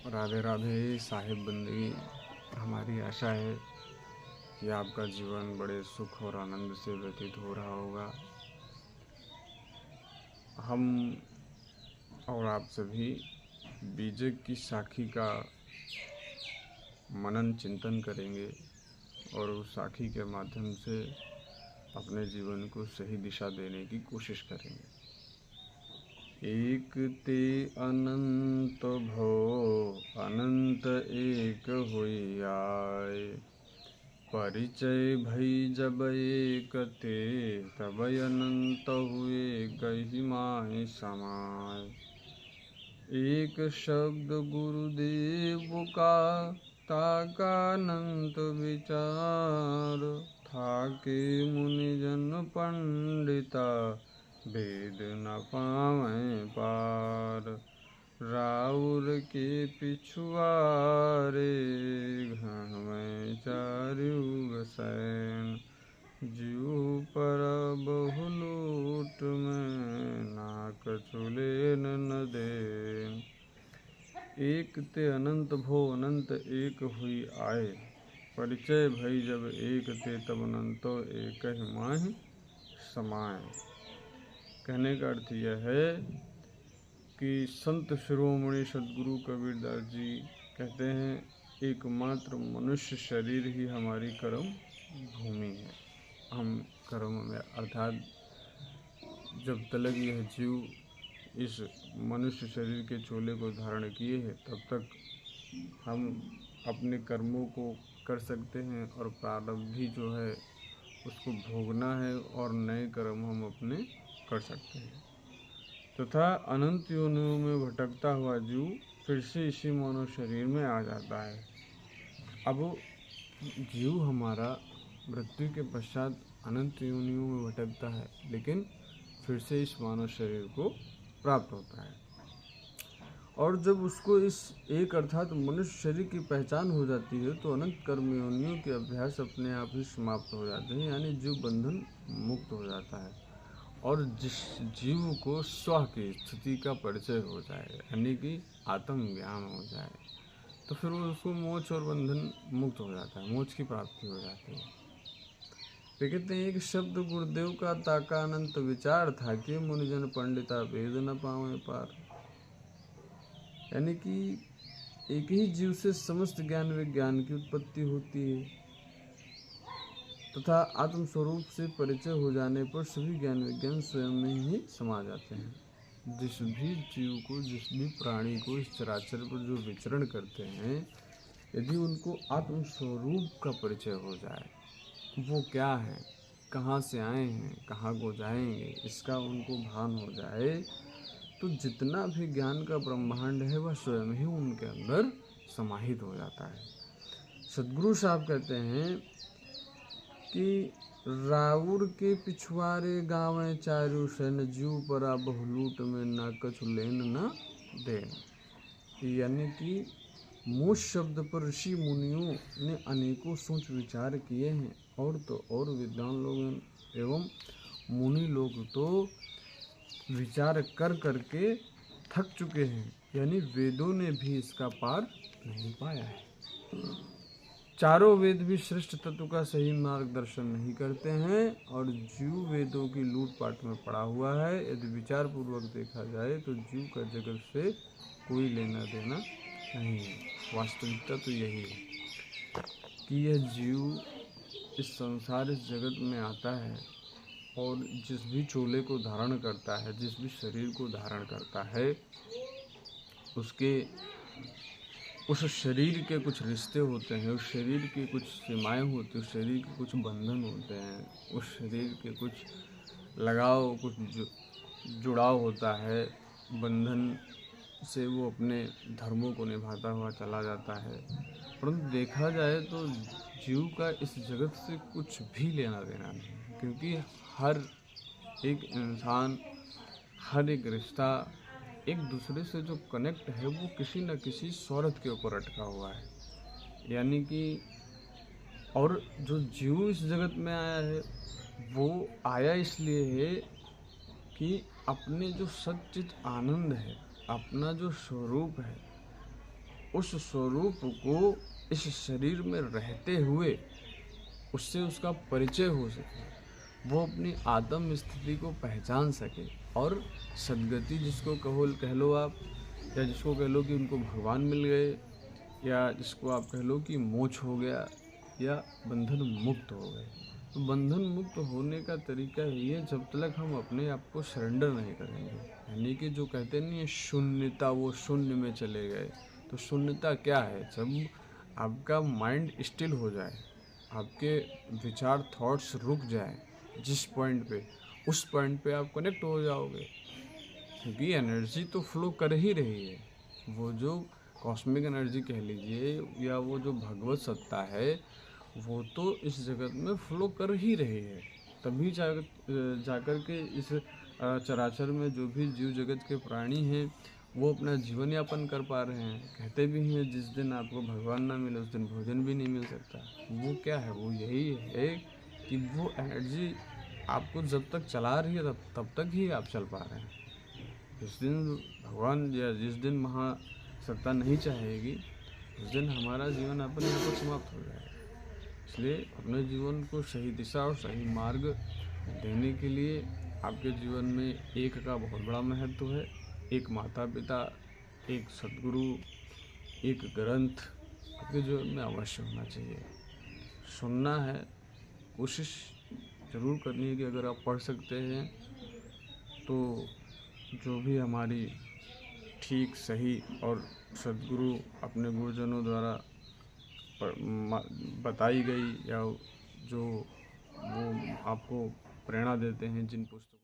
राधे राधे साहिब बंदगी। हमारी आशा है कि आपका जीवन बड़े सुख और आनंद से व्यतीत हो रहा होगा। हम और आप सभी बीजक की साखी का मनन चिंतन करेंगे और उस साखी के माध्यम से अपने जीवन को सही दिशा देने की कोशिश करेंगे। एक ते अनंत भो अनंत एक हुई आय, परिचय भई जब एक ते तब अनंत हुए कही माय समाय। एक शब्द गुरुदेव का ताका अनंत विचार, थाके मुनिजन पंडिता वेद न पावें पार। राउर के पिछुआरे घन में चारुग सैन, जीव पर बहुलूट में नाक चुलेन न देन। एक ते अनंत भो अनंत एक हुई आए, परिचय भई जब एक ते तब अनंतो एक ही माहि समाय। कहने का अर्थ यह है कि संत शिरोमणि सद्गुरु कबीरदास जी कहते हैं, एकमात्र मनुष्य शरीर ही हमारी कर्म भूमि है। हम कर्म में अर्थात जब तलक यह जीव इस मनुष्य शरीर के चोले को धारण किए हैं तब तक हम अपने कर्मों को कर सकते हैं और प्रारब्धि जो है उसको भोगना है और नए कर्म हम अपने कर सकते हैं। तथा अनंत योनियों में भटकता हुआ जीव फिर से इसी मानव शरीर में आ जाता है। अब जीव हमारा मृत्यु के पश्चात अनंत योनियों में भटकता है, लेकिन फिर से इस मानव शरीर को प्राप्त होता है। और जब उसको इस एक अर्थात मनुष्य शरीर की पहचान हो जाती है तो अनंत कर्म योनियों के अभ्यास अपने आप ही समाप्त हो जाते हैं, यानी जीव बंधन मुक्त हो जाता है। और जिस जीव को स्व की स्थिति का परिचय हो जाए, यानी कि आत्मज्ञान हो जाए, तो फिर वो उसको मोक्ष और बंधन मुक्त हो जाता है, मोक्ष की प्राप्ति हो जाती है। तो कहते हैं, एक शब्द गुरुदेव का ताका अनंत विचार था कि मुनिजन पंडिता वेद न पावे पार। यानी कि एक ही जीव से समस्त ज्ञान विज्ञान की उत्पत्ति होती है तथा आत्म स्वरूप से परिचय हो जाने पर सभी ज्ञान विज्ञान स्वयं में ही समा जाते हैं। जिस भी जीव को, जिस भी प्राणी को इस चराचर पर जो विचरण करते हैं, यदि उनको आत्म स्वरूप का परिचय हो जाए, वो क्या है, कहाँ से आए हैं, कहाँ को जाएंगे, इसका उनको भान हो जाए, तो जितना भी ज्ञान का ब्रह्मांड है वह स्वयं ही उनके अंदर समाहित हो जाता है। सद्गुरु साहब कहते हैं कि राउर के पिछुआरे गाँव चारू सैन, जीव परा बहुलूट में ना कछु लेन न देन। यानी कि मोक्ष शब्द पर ऋषि मुनियों ने अनेकों सोच विचार किए हैं, और तो और विद्वान लोग एवं मुनि लोग तो विचार कर करके थक चुके हैं, यानी वेदों ने भी इसका पार नहीं पाया है। चारों वेद भी श्रेष्ठ तत्व का सही मार्गदर्शन नहीं करते हैं और जीव वेदों की लूटपाट में पड़ा हुआ है। यदि विचार पूर्वक देखा जाए तो जीव का जगत से कोई लेना देना नहीं है। वास्तविकता तो यही है कि यह जीव इस संसार, इस जगत में आता है और जिस भी चोले को धारण करता है, जिस भी शरीर को धारण करता है, उसके उस शरीर के कुछ रिश्ते होते हैं, उस शरीर की कुछ सीमाएं होती हैं, उस शरीर के कुछ बंधन होते हैं, उस शरीर के कुछ लगाव, कुछ जुड़ाव होता है। बंधन से वो अपने धर्मों को निभाता हुआ चला जाता है। परंतु देखा जाए तो जीव का इस जगत से कुछ भी लेना देना नहीं है, क्योंकि हर एक इंसान, हर एक रिश्ता एक दूसरे से जो कनेक्ट है वो किसी न किसी स्वार्थ के ऊपर अटका हुआ है। यानी कि और जो जीव इस जगत में आया है वो आया इसलिए है कि अपने जो सच्चित आनंद है, अपना जो स्वरूप है, उस स्वरूप को इस शरीर में रहते हुए उससे उसका परिचय हो सके, वो अपनी आत्म स्थिति को पहचान सके और सद्गति जिसको कह लो आप, या जिसको कह लो कि उनको भगवान मिल गए, या जिसको आप कह लो कि मोक्ष हो गया, या बंधन मुक्त हो गए। तो बंधन मुक्त होने का तरीका यही है, जब तक हम अपने आप को सरेंडर नहीं करेंगे, यानी कि जो कहते नहीं है शून्यता, वो शून्य में चले गए। तो शून्यता क्या है? जब आपका माइंड स्टिल हो जाए, आपके विचार थॉट्स रुक जाए जिस पॉइंट पे, उस पॉइंट पे आप कनेक्ट हो जाओगे, क्योंकि एनर्जी तो फ्लो कर ही रही है। वो जो कॉस्मिक एनर्जी कह लीजिए, या वो जो भगवत सत्ता है, वो तो इस जगत में फ्लो कर ही रही है। तभी जाकर के इस चराचर में जो भी जीव जगत के प्राणी हैं, वो अपना जीवन यापन कर पा रहे हैं। कहते भी हैं जिस दिन आपको भगवान ना मिले उस दिन भोजन भी नहीं मिल सकता। वो क्या है? वो यही है कि वो एनर्जी आपको जब तक चला रही है तब तक ही आप चल पा रहे हैं। जिस दिन भगवान या जिस दिन महासत्ता नहीं चाहेगी, उस दिन हमारा जीवन यापन यहाँ पर समाप्त हो जाएगा। इसलिए अपने जीवन को सही दिशा और सही मार्ग देने के लिए आपके जीवन में एक का बहुत बड़ा महत्व है। एक माता पिता, एक सद्गुरु, एक ग्रंथ आपके जीवन में अवश्य होना चाहिए। सुनना है, कोशिश ज़रूर करनी है कि अगर आप पढ़ सकते हैं तो जो भी हमारी ठीक सही और सद्गुरु अपने गुरुजनों द्वारा बताई गई, या जो वो आपको प्रेरणा देते हैं जिन पुस्तकों